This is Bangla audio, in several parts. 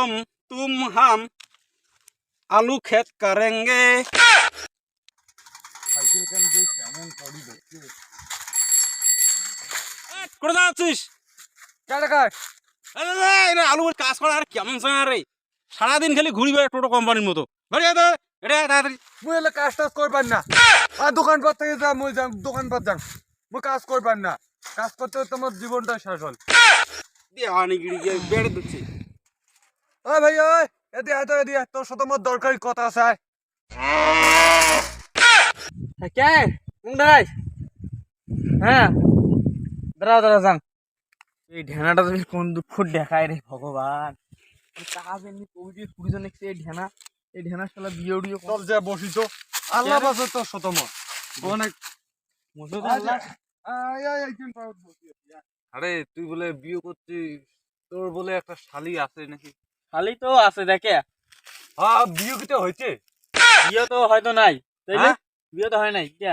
तुम हम आलू खेत करेंगे। করে যাচ্ছিস আলু কাজ করা আর কেমন রে সারাদিন খালি ঘুরি বেড়ে টোটো কোম্পানির মতো কাজ টাজ করবার না আর দোকানপাট থেকে যা মুই যাম দোকানপাট যাম মুই কাজ করবার না কাজ করতে তোমার জীবনটা শেষ হল বেড়ে দিচ্ছি। ওই ভাই ওই এদি আয় তো এদি আয়, তোর সাথে আমার দরকারি কথা আছে আয়। কে মুন্ডাই হ্যাঁ দাঁড়াও দাঁড়াও যান এই ঢেনাটা তুমি কোন দুঃখ দেখায় রে ভগবান কাজ এমনি কবিটি কুড়িজন দেখছে এই ঢেনার সালা বিয়ে উড়িয়ে চল যা বসি তো আল্লাহ বাসে তোর সাথে আমার অনেক আরে তুই বলে বিয়ে করছিস তোর বলে একটা শালি আছে নাকি? খালি তো আছে দেখে হ্যাঁ বিয়ে কিতে হয়েছে বিয়ে তো হয়তো নাই তাইলে হ্যাঁ? বিয়ে তো হয় নাই কে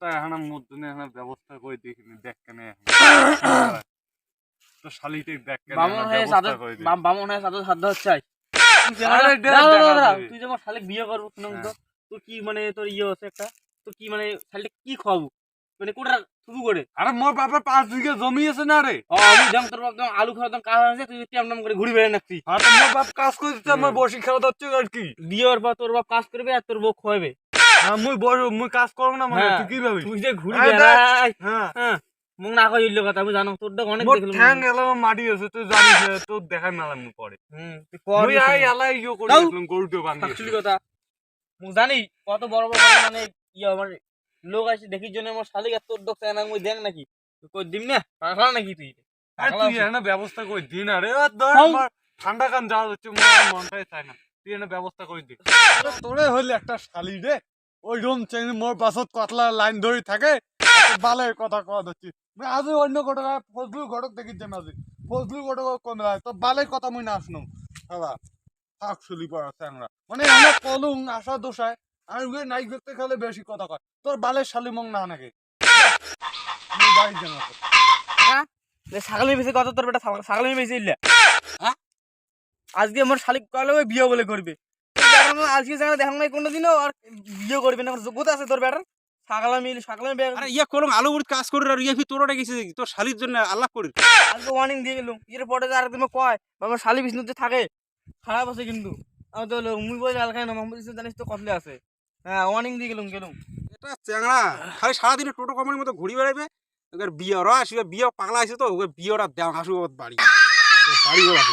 তাই এখন মধ্যে এখন ব্যবস্থা করে দেখিনি দেখ কেন তো শালিতে দেখ কেন বামন হয়ে সাদা বামন হয়ে সাদা সাধ্য হচ্ছে আরে তুই যেমন শালিক বিয়ে করবো শুনুন তো তোর কি মানে তোর ইয়ে আছে একটা তোর কি মানে শালিক কি খাওয়াবো মানে কোটা শুরু করে আরে মোর বাবার 5 বিঘা জমি আছে না রে আমি যেমন তোর বাপ যেমন আলু খাওয়া কাজ আছে তুই তেমন করে ঘুরে বেড়ে নাকছি আর তো মোর বাপ কাজ করতে আমার বসি খাওয়া যাচ্ছে আর কি বিয়ের পর তোর বাপ কাজ করবে আর তোর বউ খাওয়াবে মুই বড় মুই কাজ করব না মানে হ্যাঁ। তুই কি ভাবি তুই যে ঘুরে আরে বেড়াই হ্যাঁ হ্যাঁ মুখ না কইল কথা আমি জানো তোর দেখ অনেক মোর দেখলাম ঠ্যাং এলাম মাটি আছে তুই জানিস তোর দেখাই মেলাম পরে তুই কর মুই আই এলাই ইও করে দাও। দেখলাম গরুটো বান্ধি আসলি কথা মুখ জানি কত বড় বড় মানে ইয়ে আমার লোক আছে দেখির জন্য আমার শালিক আর তোর দোক চায় না মুই দেখ নাকি তুই কই দিম না পাগলা নাকি তুই আরে তুই এনে ব্যবস্থা করে দিন আরে ও ধর দাও। আমার ঠান্ডা কান যাওয়া হচ্ছে মোর মনটাই চায় না তুই এনে ব্যবস্থা করে দি তোরে হইলে একটা শালি রে ওই রুম চেন মোর বাসত কতলা লাইন ধরে থাকে বালের কথা কওয়া হচ্ছে মুই আজই অন্য ঘটক ফজলু ঘটক দেখি যে মাঝে ফজলু ঘটক কোন রায় তো বালের কথা মুই না শুনুম বাবা থাক শুলি পড়া চ্যাংরা মানে আমার কলুং আশা দোষায় আর উগে নাই করতে খেলে বেশি কথা কয় তোর বালের শালি মং না নাকি আমি বাড়ি যাবো ছাগলের বেশি কত তোর বেটা ছাগলের বেশি ইল্লা হ্যাঁ আজকে আমার শালিক কলে বিয়ে বলে করবে আজকে জায়গা দেখাং নাই কোনোদিনও আর বিয়ে করবে না যোগ্যতা আছে তোর বেটার ছাগলা বিয়ে আরে ইয়া করুন আলু বুড়ি কাজ করে আর ইয়া ফি তোরটা গেছে তোর শালির জন্য আল্লাহ করে আজকে ওয়ার্নিং দিয়ে গেলুম এর পরে আর তুমি কয় আমার শালি বিষ্ণুতে থাকে খারাপ আছে কিন্তু আমি তো মুই বলে আলখাই না মোহাম্মদ ইসলাম জানিস তো কতলে আছে হ্যাঁ ওয়ার্নিং দিয়ে গেলুম এটা চ্যাংড়া খালি সারাদিনে টোটো কোম্পানির মতো ঘুরি বেড়াবে ওদের বিয়ে ওরা আসবে বিয়ে পাগলা আছে তো ওকে বিয়েটা দেওয়া আসবে বাড়ি বাড়ি ওরা